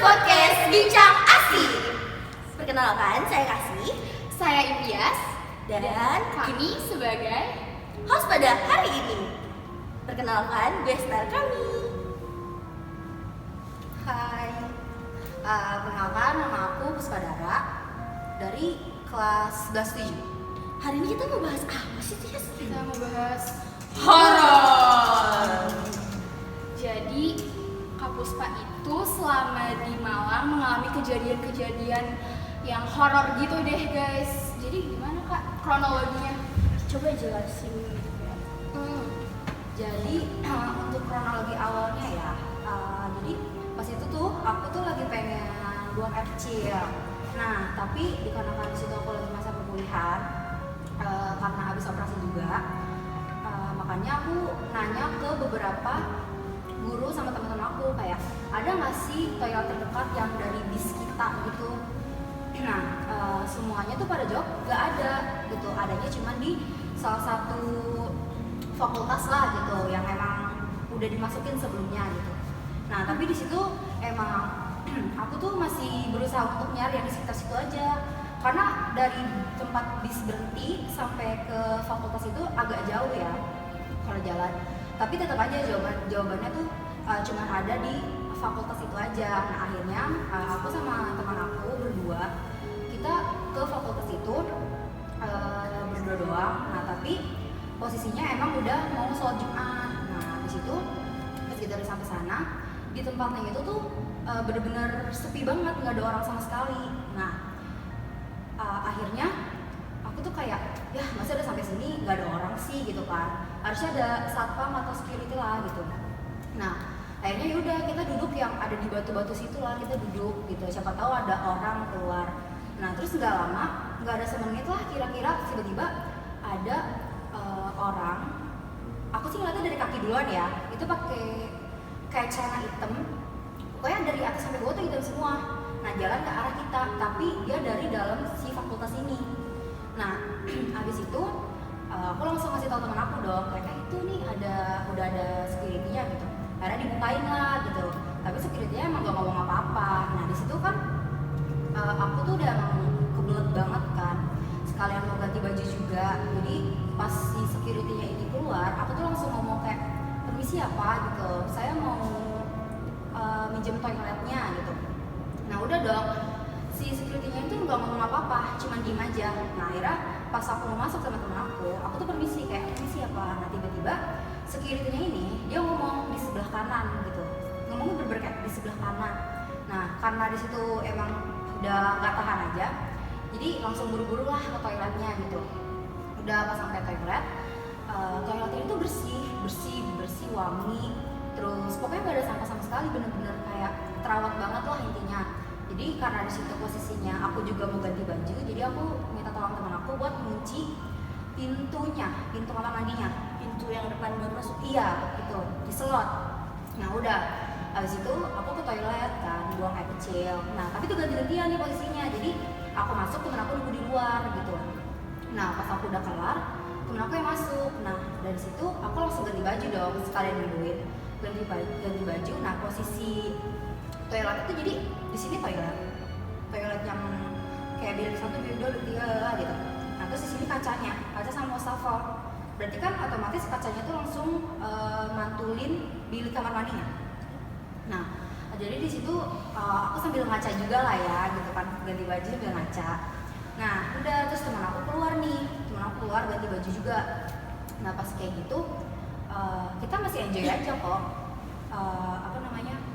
podcast Bincang Asik. Perkenalkan, saya Kasih, Saya Impias dan kami sebagai host pada hari ini. Perkenalkan, gue star kami. Hai, perkenalkan nama aku Puspadara dari kelas 11-7. Hari ini kita mau bahas apa sih, Tias? kita mau bahas Horor. jadi Kak Puspa itu selama di Malang mengalami kejadian-kejadian yang horor gitu deh guys. Jadi gimana Kak kronologinya? Coba jelasin gitu ya. Jadi untuk kronologi awalnya ya, jadi pas itu tuh aku tuh lagi pengen buang air kecil. Nah tapi dikarenakan di situ aku lagi masa pemulihan karena habis operasi juga, makanya aku nanya ke beberapa guru sama teman-teman aku kayak ada nggak sih toilet terdekat yang dari bis kita gitu. Nah semuanya tuh pada jawab nggak ada gitu, adanya cuma di salah satu fakultas lah gitu yang emang udah dimasukin sebelumnya gitu. Nah tapi di situ emang aku tuh masih berusaha untuk nyari yang di sekitar situ aja, karena dari tempat bis berhenti sampai ke fakultas itu agak jauh ya kalau jalan. Tapi tetap aja jawabannya tuh cuma ada di fakultas itu aja. Nah akhirnya aku sama teman aku berdua kita ke fakultas itu berdua doang. Nah tapi posisinya emang udah mau sholat Jumat. Nah di situ pas kita udah sampai sana, di tempatnya itu tuh bener-bener sepi banget, nggak ada orang sama sekali. Nah akhirnya aku tuh kayak ya masa udah sampai sini nggak ada orang sih gitu kan, harusnya ada satpam atau security lah gitu. Nah akhirnya yaudah kita duduk yang ada di batu-batu situ lah, kita duduk gitu, siapa tahu ada orang keluar. Nah terus nggak lama, nggak ada semenit lah kira-kira, tiba-tiba ada orang, aku sih ngeliatnya dari kaki duluan ya, itu pakai kayak celana hitam, pokoknya dari atas sampai bawah tuh hitam semua. Nah jalan ke arah kita, tapi dia dari dalam si fakultas ini. Nah habis itu aku langsung ngasih tahu teman aku dong, kayak itu nih udah ada security-nya gitu. Akhirnya dibukain lah gitu, tapi security-nya emang gak ngomong apa-apa. Nah di situ kan aku tuh udah emang kebelet banget kan, sekalian mau ganti baju juga. Jadi pas si security-nya ini keluar, aku tuh langsung ngomong kayak permisi apa gitu, saya mau minjem toiletnya gitu. Nah udah dong, si security-nya itu nggak ngomong apa-apa, cuma diem aja. Nah akhirnya pas aku mau masuk sama temen aku tuh permisi, kayak permisi apa. Nah tiba-tiba security-nya ini dia ngomong di sebelah kanan gitu, ngomongnya bener-bener kayak di sebelah kanan. Nah karena di situ emang udah nggak tahan aja, jadi langsung buru-buru lah ke toiletnya gitu. Udah pas sampai toilet, toiletnya itu bersih, wangi, terus pokoknya nggak ada sampah sama sekali, bener-bener kayak terawat banget lah intinya. Jadi karena di situ posisinya aku juga mau ganti baju, jadi aku minta tolong teman aku buat kunci pintu kamar mandinya, Pintu yang depan buat masuk. iya itu di slot. Nah udah habis itu aku ke toilet kan, buang air kecil. Nah tapi itu ganti-gantian nih posisinya, jadi aku masuk, temen aku nunggu di luar gitu. Nah pas aku udah kelar, temen aku yang masuk. Nah dari situ aku langsung ganti baju dong, sekalian nungguin ganti baju. Nah posisi toilet itu jadi di sini toilet yang kayak bilik 1, bilik 2, bilik 3 gitu. Nah terus di sini kaca sama wastafel, berarti kan otomatis kacanya tuh langsung mantulin bilik kamar mandinya. Nah jadi di situ aku sambil ngaca juga lah ya gitu kan, ganti baju sambil ngaca. Nah udah terus teman aku keluar ganti baju juga. Nah pas kayak gitu kita masih enjoy aja kok,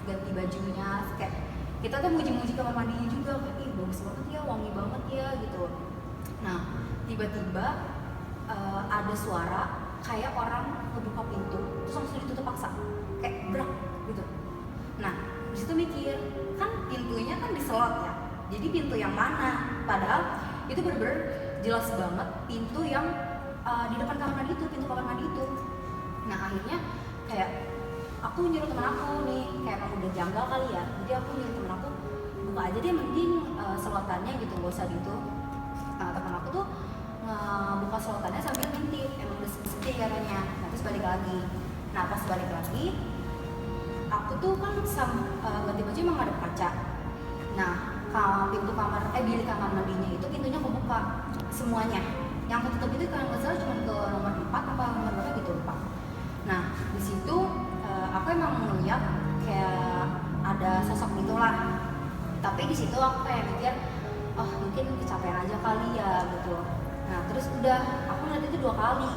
ganti bajunya, kayak kita tuh muji-muji kamar mandinya juga, kayak ih bagus banget ya, wangi banget ya gitu. Nah tiba-tiba ada suara kayak orang ngebuka pintu terus langsung ditutup paksa, kayak brak gitu. Nah disitu mikir, kan pintunya kan di slot ya, jadi pintu yang mana? Padahal itu bener-bener jelas banget pintu yang di depan kamar mandi itu, pintu kamar mandi itu. Nah akhirnya kayak aku nyuruh teman aku nih, kayak emang udah janggal kali ya, jadi aku nyuruh teman aku buka aja deh mending selotannya gitu, gak usah gitu. Nah teman aku tuh buka selotannya sambil ngintip, emang udah sedih katanya. Nah terus balik lagi. Nah pas balik lagi, aku tuh kan ganti baju emang ada kaca. Nah, pintu bilik kamar mandinya itu pintunya kebuka semuanya. Yang ketutup itu kalau nggak salah cuma ke nomor 4 apa nomor berapa gitu lupa. Nah, di situ aku emang melihat kayak ada sosok gitulah. Tapi di situ aku kayak mikir, oh mungkin kecapean aja kali ya gitu. Nah, terus udah aku ngeliat itu dua kali.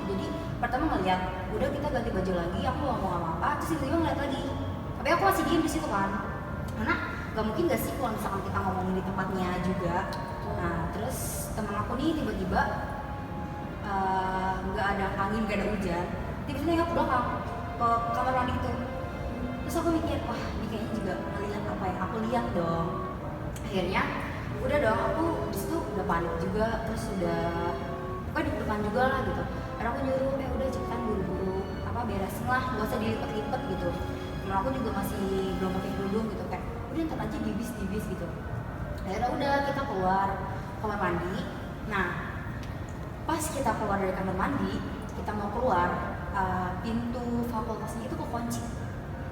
Jadi pertama ngeliat, udah kita ganti baju lagi, aku nggak ngomong apa-apa, terus tiba-tiba ngeliat lagi. Tapi aku masih diem di situ kan, karena nggak mungkin gak sih kalau misalkan kita ngomongin di tempatnya juga. Nah, terus teman aku nih tiba-tiba nggak ada angin, nggak ada hujan, tiba-tiba nengok ke belakang ke kamar mandi itu. Terus aku mikir, wah ini kayaknya juga ngeliat apa yang aku lihat dong. Akhirnya udah dong, aku disitu udah panik juga, terus udah pokoknya deg-degan juga lah gitu. Karena aku nyuruh, udah cepetan buru-buru beresin lah, gak usah dilipet-lipet gitu. Temen aku juga masih belum pakai kerudung gitu, kayak udah ntar aja dibis gitu. Akhirnya udah kita keluar kamar mandi. Nah, pas kita keluar dari kamar mandi, kita mau keluar, pintu fakultasnya itu kekunci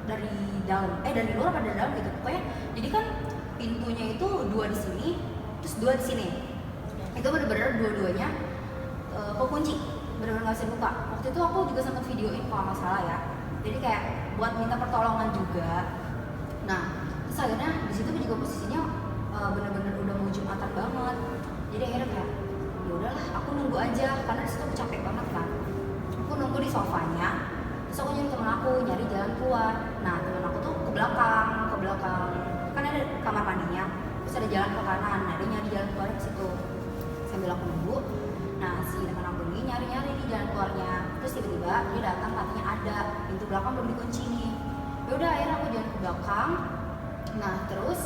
dari dalam, dari luar apa dari dalam gitu. Pokoknya jadi kan pintunya itu 2 di sini, terus 2 di sini. Itu bener-bener dua-duanya kekunci, bener-bener nggak bisa buka. Waktu itu aku juga sempat videoin kalau nggak salah ya. Jadi kayak buat minta pertolongan juga. Nah, terus akhirnya di situ juga posisinya bener-bener udah mau jumatan banget. Jadi akhirnya kayak ya udahlah, aku nunggu aja karena di situ aku capek banget kan. Aku nunggu di sofanya. Terus aku nyari temen aku nyari jalan keluar. Nah, temen aku tuh ke belakang kan ada kamar mandinya. Terus ada jalan ke kanan. Nah, dia nyari jalan keluar ke situ. Sambil aku nunggu. Nah, si teman aku ini nyari-nyari di jalan keluarnya. Terus tiba-tiba dia datang, katanya ada pintu belakang belum dikunci nih. Ya udah, akhirnya aku jalan ke belakang. Nah, terus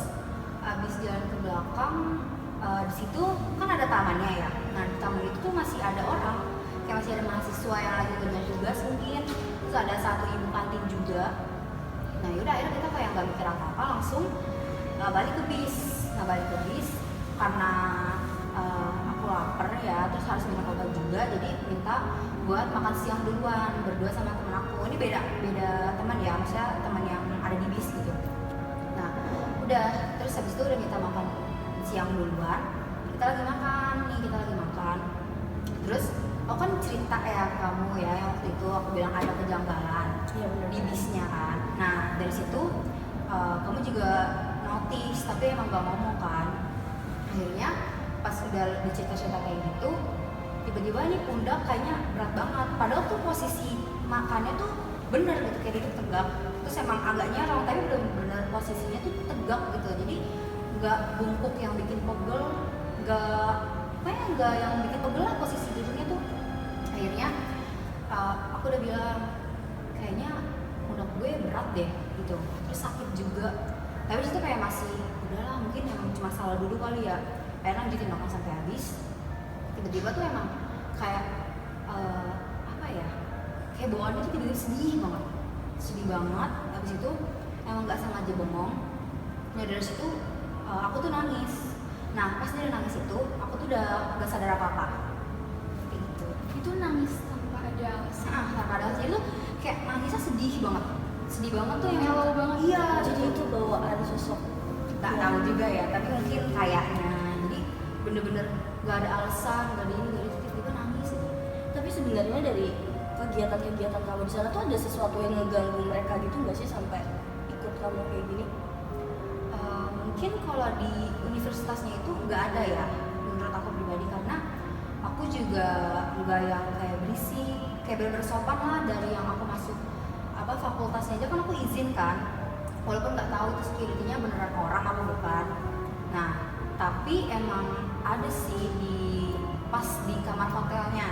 abis jalan ke belakang, di situ kan ada tamannya ya. Nah, di taman itu tuh masih ada orang, kayak masih ada mahasiswa yang lagi kerja tugas mungkin. Terus ada satu ibu kantin juga. Nah, yaudah akhirnya kita kayak nggak mikir apa-apa, langsung balik ke bis. Nah, balik ke bis karena aku lapar ya, terus harus minum obat juga, jadi minta buat makan siang duluan berdua sama temen aku. Ini beda teman ya, maksudnya teman yang ada di bis gitu. Nah, udah, terus habis itu udah minta makan siang duluan. Kita lagi makan. Terus aku kan cerita ya ke kamu ya, yang waktu itu aku bilang ada kejanggalan di bisnya kan. Nah, dari situ kamu juga notice, tapi emang gak ngomong kan. Akhirnya pas udah cerita-cerita kayak gitu, tiba-tiba nih pundak kayaknya berat banget. Padahal tuh posisi makannya tuh bener gitu, kayak duduk tegak. Terus emang agak nyerong, tapi bener-bener posisinya tuh tegak gitu. Jadi nggak bungkuk yang bikin pegel, nggak yang bikin pegel lah posisi duduknya tuh. Akhirnya aku udah bilang kayaknya pundak gue berat deh gitu, terus sakit juga. Tapi disitu kayak masih udahlah, mungkin emang cuma salah duduk kali ya. Akhirnya lanjutin makan sampai habis. Tiba-tiba tuh emang kayak kayak bawaannya tuh tiba-tiba sedih banget. Habis itu emang nggak sengaja bengong. Nah, dari situ aku tuh nangis. Nah, pas dia nangis itu aku tuh udah nggak sadar apa-apa kayak gitu. Itu nangis tanpa ada alasan. Tanpa ada alasan. Itu kayak nangisnya sedih banget tuh, yang mellow banget. Iya, Jadi itu bawaan sosok nggak tahu juga ya, tapi mungkin kayaknya. Jadi bener-bener nggak ada alasan, nggak ada ini, tiba-tiba nangis gitu. Tapi sebenarnya dari kegiatan kamu di sana tuh ada sesuatu yang ngeganggu mereka gitu nggak sih sampai ikut kamu kayak gini? Mungkin kalau di universitasnya itu nggak ada ya, menurut aku pribadi, karena aku juga nggak yang kayak berisik, kayak bener-bener sopan lah. Dari yang aku masuk fakultasnya aja kan aku izin kan, walaupun nggak tahu itu security-nya beneran orang apa bukan. Nah, tapi emang ada sih pas di kamar hotelnya.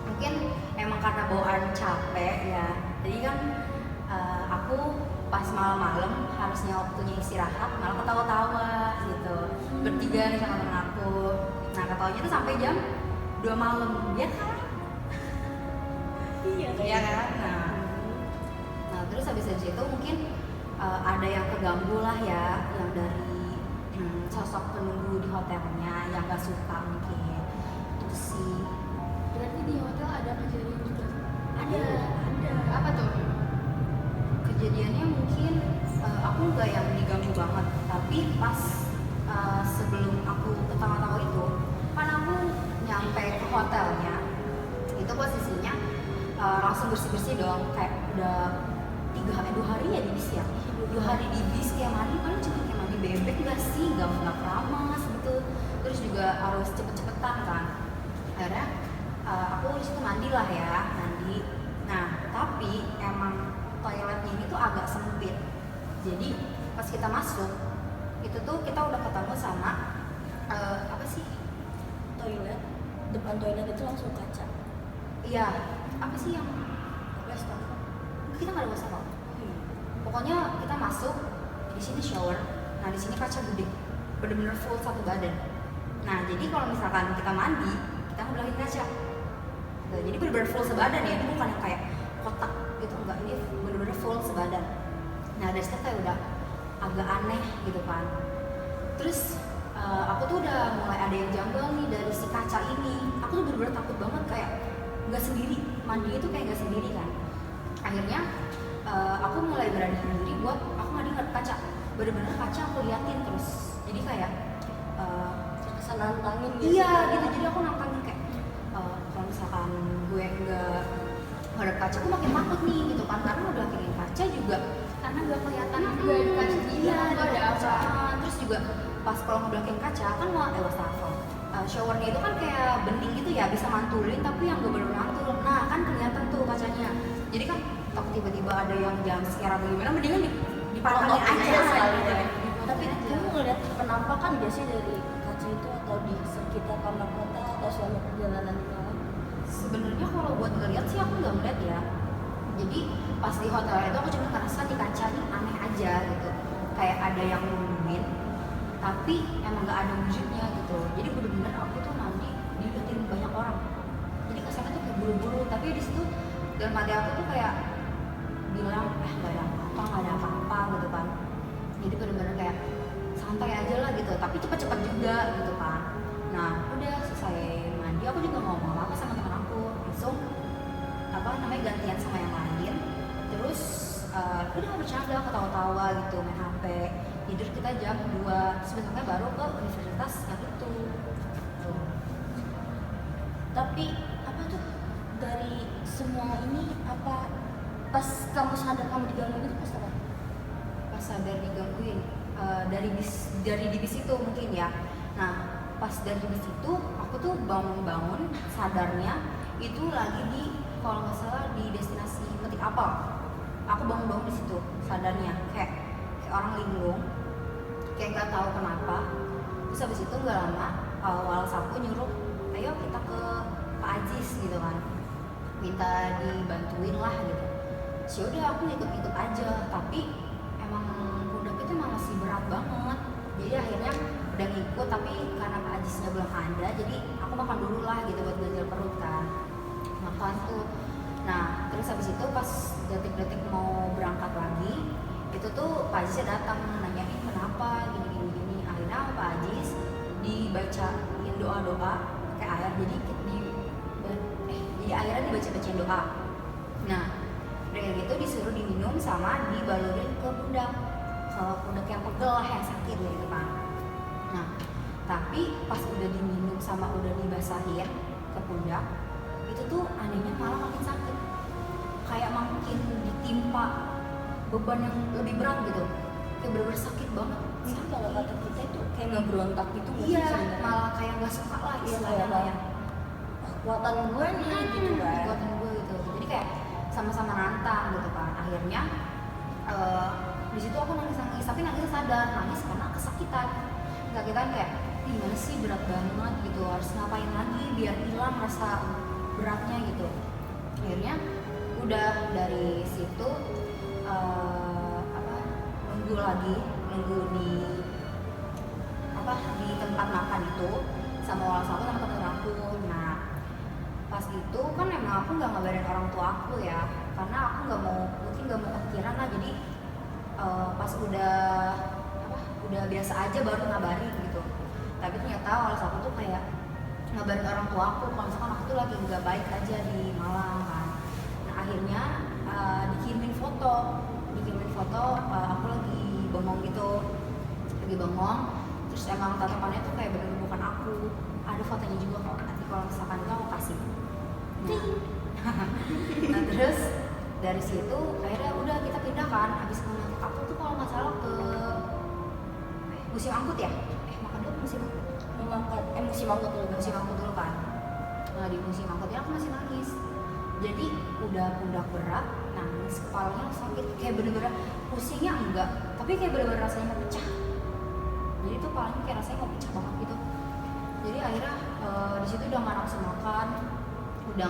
Mungkin emang karena bawaan capek ya, jadi kan aku pas malam-malam harusnya waktunya istirahat malah ketawa-tawa gitu, bertiga nih sama temen aku. Nah, ketawanya tuh sampai jam 2 malam, ya kan? Iya kan? Nah, terus habis dari situ mungkin ada yang keganggu lah ya, yang dari sosok penunggu di hotelnya yang gak suka mungkin. Terus sih. Berarti di hotel ada kejadian juga? Ada. Apa tuh? Kejadiannya mungkin aku nggak yang diganggu banget, tapi pas sebelum aku ke tawa-tawa itu kan aku nyampe ke hotelnya itu posisinya langsung bersih-bersih dong, kayak udah 2 hari ya di bis ya, 2 hari di bis kayak mandi paling cuma kayak mandi bebek nggak sih, nggak keramas gitu, terus juga harus cepet-cepetan kan. Akhirnya aku di situ mandi lah ya, mandi. Nah tapi emang toiletnya ini tuh agak sempit, jadi pas kita masuk itu tuh kita udah ketemu sama apa sih, Toilet, depan toilet itu langsung kaca. iya apa sih yang Wastafel. kita nggak ada wastafel. Pokoknya kita masuk di sini shower, nah di sini kaca gede, bener-bener full satu badan. Nah jadi kalau misalkan kita mandi, kita ngebelakangin kaca. Nah, jadi bener-bener full sebadan ya, ini bukan yang kayak kotak gitu, enggak, ini bener-bener full sebadan. Nah dari situ kayak udah agak aneh gitu kan. Terus aku tuh udah mulai ada yang janggal nih dari si kaca ini. Aku tuh bener-bener takut banget, kayak nggak sendiri, mandi itu kayak nggak sendiri kan. Akhirnya aku mulai beraniin diri buat aku mandi nggak kaca, bener-bener kaca aku liatin terus. Jadi kayak Terkesan nantangin gitu. iya gitu, jadi aku nantangin kayak kalau misalkan gue nggak ngadep kaca, aku makin takut nih gitu kan, karena udah kelihatan kaca juga, karena nggak kelihatan Nggak ada kaca juga, iya nggak ada kaca. apa. Terus juga pas kalau ngebelakangin kaca kan wastafel, showernya itu kan kayak bening gitu ya, bisa mantulin tapi yang nggak bener mantul. Nah kan kelihatan tuh kacanya, jadi kan takut tiba-tiba ada yang jam sekarang atau gimana, mendingan dipantangin Nonton aja sekali gitu. ya. Dipantangin Tapi aja. kamu ngeliat penampakan biasanya dari kaca itu atau di sekitar kamar hotel atau selama perjalanan di malam? Sebenarnya kalau buat ngeliat sih aku nggak ngeliat ya. Jadi pas di hotel itu aku cuma ngerasa di kaca ini aneh aja gitu. Kayak ada yang nungguin, tapi emang nggak ada wujudnya gitu. Jadi bener-bener aku tuh mandi diliatin banyak orang. Jadi kesannya tuh kayak buru-buru. Tapi di situ dalam hati aku tuh kayak bilang, nggak ada apa-apa gitu kan. Jadi bener-bener kayak santai aja lah gitu. Tapi cepet-cepet juga gitu kan. Nah udah selesai mandi, aku juga nggak ngomong apa sama teman aku, langsung gantian sama yang lain. Terus udah bercanda, ketawa-tawa gitu, main HP. Tidur kita jam 2, sebenarnya baru ke universitas yang itu. Tuh. Tapi apa tuh dari semua ini, apa pas kamu sadar kamu digangguin itu pas apa? Pas sadar digangguin dari di bis itu mungkin ya. Nah pas dari bis itu aku tuh bangun sadarnya itu lagi di, kalau nggak salah di destinasi Metik Apel. Aku bangun di situ sadarnya kayak orang linglung, kayak nggak tahu kenapa. Terus habis itu nggak lama walas aku nyuruh, ayo kita ke Pak Ajis gitu kan, minta dibantuin lah gitu. Yaudah aku ikut aja, tapi emang pundak itu emang masih berat banget. Jadi akhirnya udah ngikut, tapi karena Pak Ajisnya belum ada, jadi aku makan dulu lah gitu buat ganjil perut kan. Makan tuh. Nah terus habis itu pas detik-detik mau berangkat lagi, itu tuh Pak Ajisnya datang nanyain kenapa gini. Akhirnya Pak Ajis dibacain doa-doa pakai air, jadi akhirnya dibacain doa. Nah dengan gitu disuruh diminum sama dibalurin ke pundak, kalau pundak yang pegel lah, yang sakit gitu kan. Nah tapi pas udah diminum sama udah dibasahin ke pundak, itu tuh anehnya malah makin sakit, kayak makin ditimpa beban yang lebih berat gitu, kayak bener-bener sakit banget. Itu kalau kata kita itu kayak ngeberontak gitu nggak sih Iya, sebenarnya? malah kayak nggak suka lah Iya, istilahnya kayak ya. kekuatan gue nih gitu kan. Kekuatan gue gitu, jadi kayak sama-sama nantang gitu kan. Akhirnya di situ aku nangis, tapi nangisnya sadar, nangis karena kesakitan kayak gimana sih, berat banget gitu, harus ngapain lagi biar hilang rasa beratnya gitu. Akhirnya udah dari situ nunggu di tempat makan itu sama walas aku sama temen aku. Nah pas itu kan emang aku nggak ngabarin orang tua aku ya, karena aku nggak mau kepikiran lah. Jadi pas udah biasa aja baru ngabarin gitu. Tapi ternyata walas aku tuh kayak ngabarin orang tua aku kalau misalkan aku tuh lagi nggak baik aja di Malang kan. Nah akhirnya dikirimin foto dikirimin foto aku lagi bengong gitu, terus emang tatapannya tuh kayak bener bukan aku. Ada fotonya juga kok, nanti kalau misalkan itu aku kasih. Nah terus dari situ akhirnya udah kita pindah kan, habis ngangkut aku tuh kalau nggak salah ke musim angkut ya, makan dulu musim angkut. Musim angkut dulu kan. Nah di musim angkutnya aku masih nangis, jadi udah pundak berat, nangis, kepalanya sakit, kayak bener-bener pusingnya enggak, tapi kayak bener-bener rasanya mau pecah. Jadi tuh kepalanya kayak rasanya mau pecah banget gitu. Jadi akhirnya di situ udah nggak nafsu makan, udah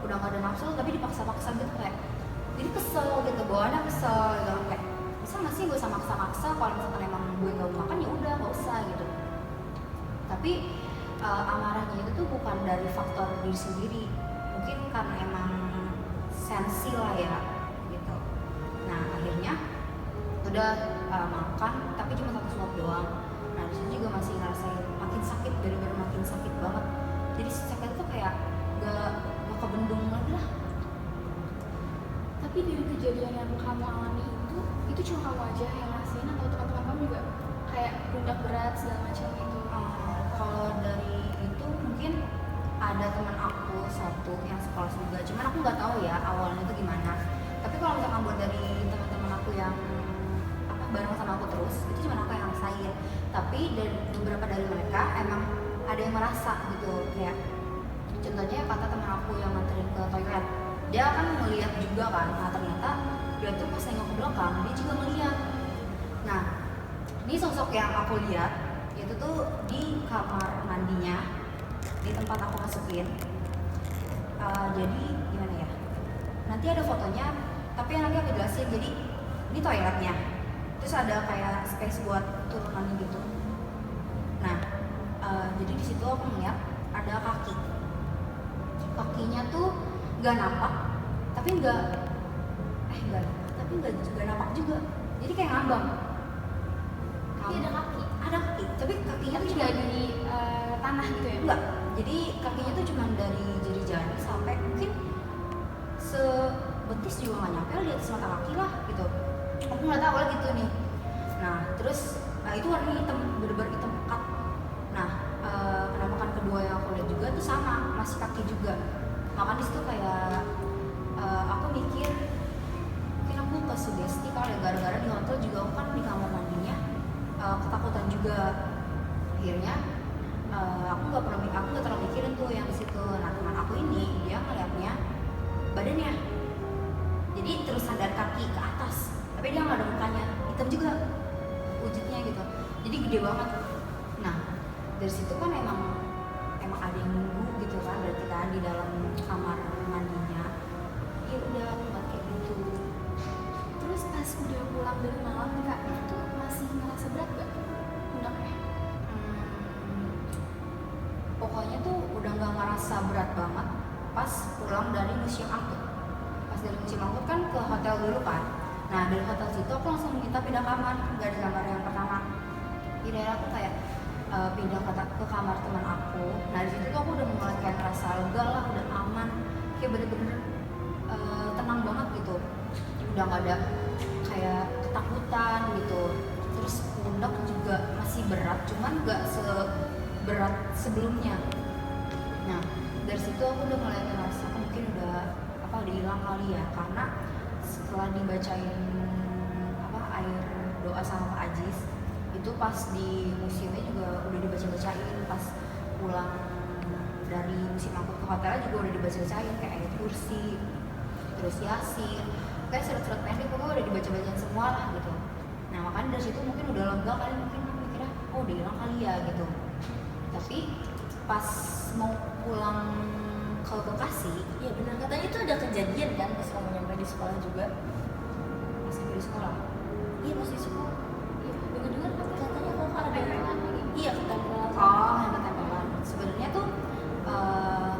nggak ada nafsu, tapi dipaksa-paksa gitu kayak, jadi kesel gitu, bawaannya kesel gitu kayak, bisa nggak sih gue usah maksa-maksa, kalau misalkan emang gue nggak mau makan ya udah nggak usah gitu. Tapi amarahnya itu tuh bukan dari faktor diri sendiri, mungkin karena emang sensi lah ya gitu. Nah akhirnya udah makan, tapi cuma 1 suap doang. Nah disitu juga masih ngerasain makin sakit, bener-bener makin sakit banget. Jadi sakit itu kayak gak kebendung lagi lah. Tapi dari kejadian yang kamu alami itu cuma kamu aja yang ngerasain atau teman-teman kamu juga kayak pundak berat segala macam gitu? Kalau dari itu mungkin ada teman aku satu yang sekolah juga, cuman aku nggak tahu ya awalnya itu gimana. Tapi kalau misalkan buat dari teman-teman aku yang bareng sama aku terus, itu cuma aku yang ngerasain. Tapi dari beberapa dari mereka emang ada yang merasa gitu, kayak contohnya kata teman aku yang nganterin ke toilet, dia kan ngeliat juga kan, nah ternyata dia tuh pas nengok ke belakang dia juga ngeliat. Nah ini sosok yang aku lihat itu tuh di kamar mandinya, di tempat aku masukin. Jadi gimana ya, nanti ada fotonya, tapi yang nanti aku jelasin. Jadi ini toiletnya, terus ada kayak space buat turunannya gitu. Nah jadi di situ aku ngeliat ada kakinya tuh nggak napak, tapi nggak napak juga, jadi kayak ngambang. Tapi ada kaki, tapi kakinya tuh juga di tanah gitu ya? Enggak, jadi kakinya tuh cuma dari jari jari sampai mungkin sebetis juga nggak nyampe, di atas mata kaki lah gitu. Aku nggak tahu lah gitu nih. Nah terus itu warnanya hitam, bener-bener hitam pekat. Nah penampakan kedua yang aku lihat juga tuh sama, masih kaki juga. Makanya disitu kayak aku mikir mungkin aku kesugesti kali ya, gara-gara di hotel juga aku kan di kamar mandinya ketakutan juga. Akhirnya aku nggak terlalu mikirin tuh yang di situ. Nah teman aku ini dia ngeliatnya badannya, jadi terusan dari kaki ke atas, tapi dia nggak ada mukanya, hitam juga wujudnya gitu, jadi gede banget. Nah dari situ kan emang ada yang nunggu gitu kan, berarti kan di dalam kamar mandinya. Ya udah aku buat kayak gitu. Terus pas udah pulang dari malam nih kak, itu masih ngerasa berat gak pundaknya? Pokoknya tuh udah nggak ngerasa berat banget pas pulang dari museum angkut. Pas dari museum angkut kan ke hotel dulu kan. Nah dari hotel situ aku langsung minta pindah kamar, nggak di kamar yang pertama. Di daerah aku kayak pindah ke kamar teman aku. Nah di situ tuh aku udah mulai kayak ngerasa lega lah, udah aman, kayak bener-bener tenang banget gitu. Udah nggak ada kayak ketakutan gitu. Terus pundak juga masih berat, cuman nggak seberat sebelumnya. Nah dari situ aku udah mulai ngerasa mungkin udah hilang kali ya, karena setelah dibacain air doa sama Pak Ajis itu pas di museumnya juga udah dibacain, pas pulang dari museum angkut ke hotel juga udah dibacain kayak ayat kursi, terus yasin, kayak surat-surat pendek pokoknya udah dibacain semua lah gitu. Nah makanya dari situ mungkin udah lega kali, mungkin mikirnya oh udah hilang kali ya gitu. Tapi pas mau pulang ke Bekasi, Iya benar, katanya itu ada kejadian kan pas kamu nyampe di sekolah juga. masih di sekolah. Iya masih di sekolah. Iya, dengar-dengar Katanya kok ada ketempelan lagi. Iya ketempelan. Oh, ketempelan. Sebenarnya tuh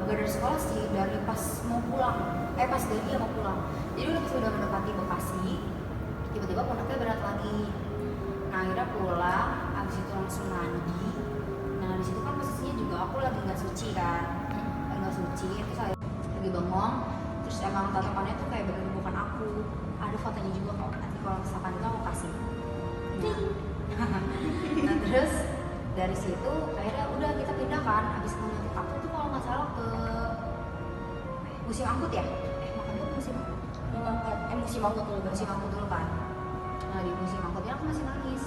gak dari sekolah sih, dari pas mau pulang. Pas dari dia mau pulang. Jadi udah pas udah mendekati Bekasi, tiba-tiba pundaknya berat lagi. Nah akhirnya pulang, abis itu langsung mandi. Nah di situ kan posisinya juga aku lagi nggak suci kan, nggak suci. Terus saya lagi bengong, terus emang tatapannya tuh kayak bener bukan aku. Ada fotonya juga kok, nanti kalau misalkan enggak aku kasih. Nah terus dari situ akhirnya udah kita pindah kan, habis menuntut aku tuh kalau nggak salah ke musim angkut ya, makan dulu musim angkut. Musim angkut dulu kan. Nah di musim angkutnya aku masih nangis,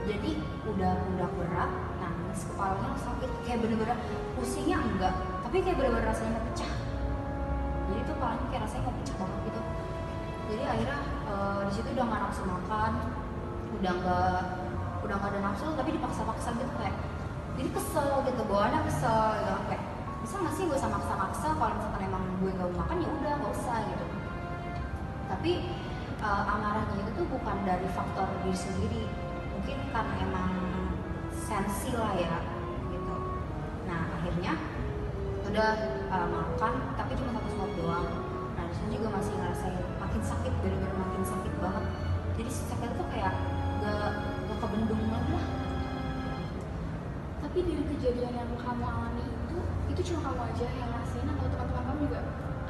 jadi udah pundak berat, nangis, kepalanya sakit, kayak bener-bener pusingnya enggak, tapi kayak bener-bener rasanya mau pecah. Jadi tuh kepalanya kayak rasanya mau pecah banget gitu. Jadi akhirnya di situ udah nggak nafsu makan, udah nggak ada nafsu, tapi dipaksa-paksa gitu kayak, jadi kesel gitu, bawaannya kesel gitu kayak, bisa nggak sih gak usah maksa-maksa, kalau misalkan emang gue nggak mau makan ya udah nggak usah gitu. Tapi amarahnya itu tuh bukan dari faktor diri sendiri, mungkin karena emang sensi lah ya gitu. Nah akhirnya udah makan, tapi cuma satu suap doang. Nah disitu juga masih ngerasain makin sakit, bener-bener makin sakit banget. Jadi sakit tuh kayak gak kebendung lagi lah. Tapi dari kejadian yang kamu alami itu cuma kamu aja yang ngerasain atau teman-teman kamu juga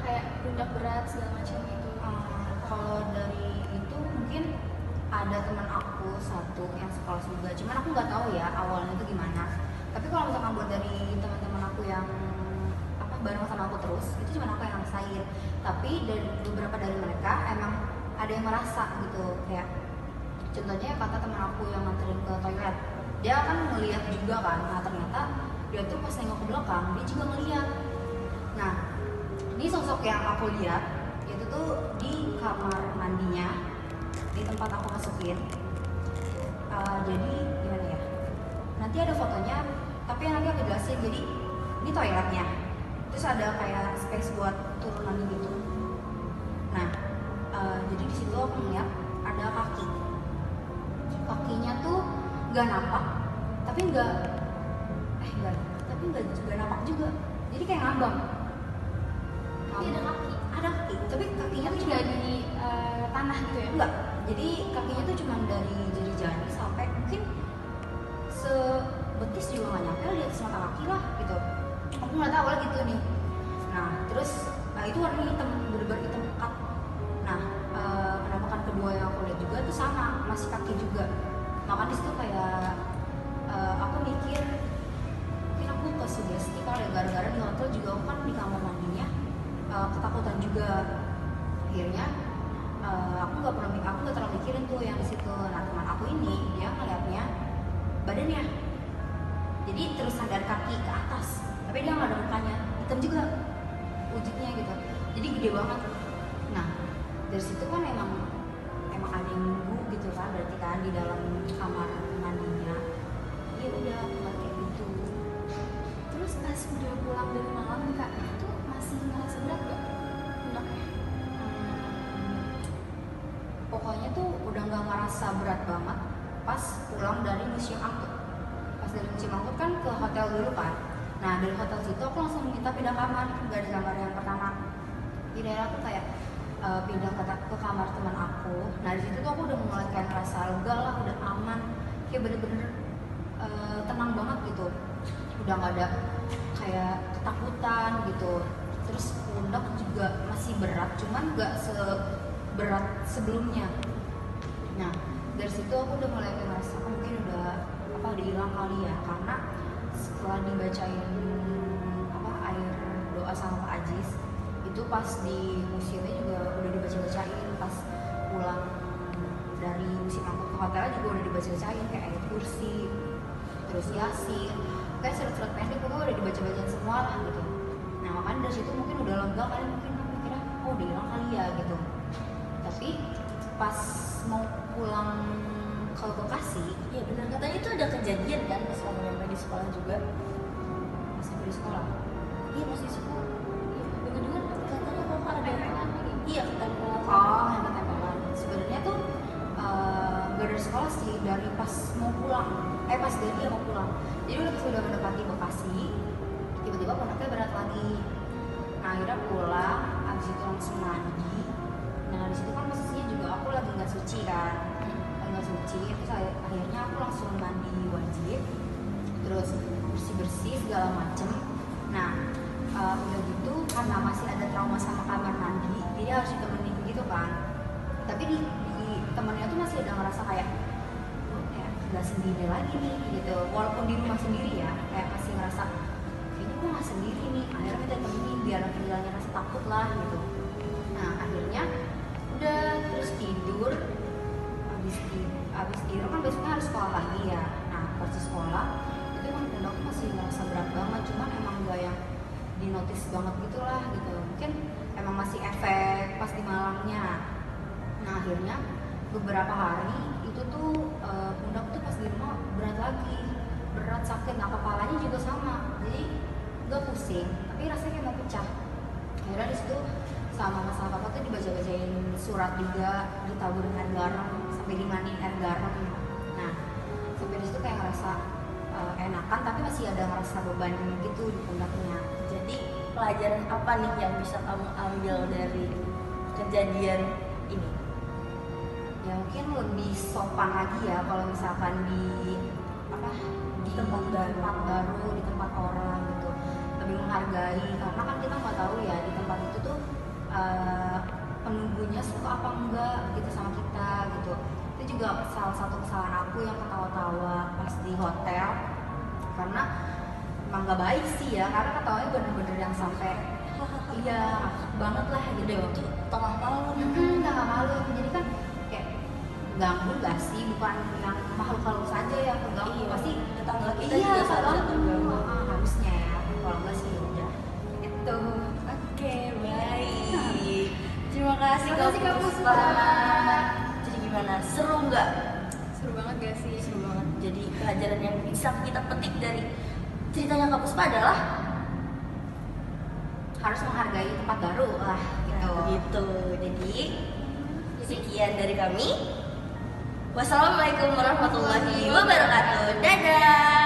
kayak pundak berat segala macam gitu? Kalau dari itu mungkin ada teman aku satu yang sekolah juga, cuman aku nggak tahu ya awalnya itu gimana. Tapi kalau misalkan buat dari teman-teman aku yang bareng sama aku terus, itu cuma aku yang ngerasain. Tapi dari beberapa dari mereka emang ada yang merasa gitu, kayak contohnya kata teman aku yang nganterin ke toilet, dia kan ngeliat juga kan. Nah ternyata dia tuh pas nengok ke belakang dia juga ngeliat. Nah ini sosok yang aku lihat itu tuh di kamar mandinya, di tempat aku masukin. Jadi gimana ya, nanti ada fotonya, tapi nanti aku jelasin. Jadi ini toiletnya, terus ada kayak space buat turunan gitu. Nah jadi di situ aku ngeliat ada kakinya tuh nggak napak, tapi nggak napak juga, jadi kayak ngambang. Tapi ada kaki, tapi kakinya tuh juga di tanah gitu ya? Enggak, jadi kakinya tuh cuma dari jari jari sampai mungkin sebetis juga nggak nyampe, di atas mata kaki lah gitu. Aku nggak tahu lah gitu nih. Nah terus itu warnanya hitam, bener-bener hitam pekat. Nah penampakan kedua yang aku lihat juga itu sama, masih kaki juga. Makanya disitu kayak aku mikir mungkin aku kesugesti kali ya, gara-gara di hotel juga aku kan di kamar mandinya ketakutan juga. Akhirnya aku nggak terlalu mikirin tuh yang di situ. Nah teman aku ini dia ngeliatnya badannya, jadi terusan dari kaki ke atas, tapi dia nggak ada mukanya, hitam juga wujudnya gitu, jadi gede banget. Nah dari situ kan emang ada yang nunggu gitu kan, berarti kan di dalam kamar mandinya. Ya udah aku kayak gitu. Terus pas udah pulang dari malam kak, itu masih ngerasa berat gak pundaknya? Pokoknya tuh udah nggak ngerasa berat banget pas pulang dari museum angkut. Pas dari museum angkut kan ke hotel dulu kan. Nah dari hotel situ aku langsung minta pindah kamar, nggak di kamar yang pertama. Di daerah aku kayak pindah ke kamar teman aku. Nah di situ tuh aku udah mulai kayak ngerasa lega lah, udah aman, kayak bener-bener tenang banget gitu. Udah nggak ada kayak ketakutan gitu. Terus pundak juga masih berat, cuman nggak seberat sebelumnya. Nah dari situ aku udah mulai kayak ngerasa mungkin udah hilang kali ya, karena setelah dibacain air doa sama Pak Ajis itu pas di museumnya juga udah dibacain, pas pulang dari museum angkut ke hotelnya juga udah dibacain kayak ayat kursi, terus yasin, kayak surat-surat pendek pokoknya udah dibacain semua lah gitu. Nah makanya dari situ mungkin udah lega kali, mungkin aku mikirnya udah hilang kali ya gitu. Tapi pas mau pulang ke Bekasi, Iya benar, katanya itu ada kejadian kan pas kamu nyampe di sekolah juga. masih di sekolah. Iya masih di sekolah. Iya, dengar-dengar katanya kamu ada Tempelan lagi? Iya ketempelan. Yang ketempelan. Sebenarnya tuh gak dari sekolah sih, dari pas mau pulang. Pas dari dia mau pulang. Jadi udah sudah mendekati Bekasi, tiba-tiba pundaknya berat lagi. Nah akhirnya pulang, abis itu langsung mandi. Nah di situ kan posisinya juga aku lagi nggak suci kan, nggak suci. Terus akhirnya aku langsung mandi wajib, terus bersih-bersih segala macem. Nah udah gitu karena masih ada trauma sama kamar mandi, jadi harus ditemenin gitu kan. Tapi di temennya tuh masih ada ngerasa kayak nggak sendiri lagi nih gitu, walaupun di rumah sendiri ya, kayak masih ngerasa kayaknya gue nggak sendiri nih. Akhirnya minta temenin biar hilangnya rasa takut lah gitu. Nah akhirnya udah terus tidur, habis tidur kan besoknya harus sekolah lagi ya. Nah pas di sekolah itu emang pundak tuh masih ngerasa berat banget, cuman emang gak yang dinotis banget gitulah gitu, mungkin emang masih efek pas di Malangnya. Nah akhirnya beberapa hari itu tuh pundak tuh pas di rumah berat sakit. Nah kepalanya juga sama, jadi gak pusing tapi rasanya kayak mau pecah. Akhirnya disitu sama mas papa tuh dibaca-bacain surat juga, ditaburin air garam sampai dimandiin air garam. Nah sampai disitu kayak ngerasa enakan, tapi masih ada ngerasa beban gitu di pundaknya. Jadi pelajaran apa nih yang bisa kamu ambil dari kejadian ini? Ya mungkin lebih sopan lagi ya kalau misalkan di tempat baru, di tempat orang gitu, lebih menghargai, karena kan kita nggak tahu ya di tempat itu tuh penunggunya suka apa enggak gitu sama kita gitu. Itu juga salah satu kesalahan aku yang ketawa-tawa pas di hotel, karena emang nggak baik sih ya, karena ketawanya bener-bener yang sampai iya banget lah gitu. Udah gitu tengah malam. Tengah malam, jadi kan kayak ganggu gak sih, bukan yang makhluk halus saja yang terganggu, Iya, pasti tetangga kita iya juga seharusnya terganggu. harusnya ya, kalau enggak sih udah itu. Oke, baik. Terima kasih Terima kasih, Kak Puspa. Jadi gimana? Seru nggak? Seru banget gak sih? Seru banget. Jadi pelajaran yang bisa kita petik dari ceritanya Kak Puspa adalah Harus menghargai tempat baru lah gitu. gitu. Jadi sekian dari kami. Wassalamualaikum warahmatullahi wabarakatuh. Dadah.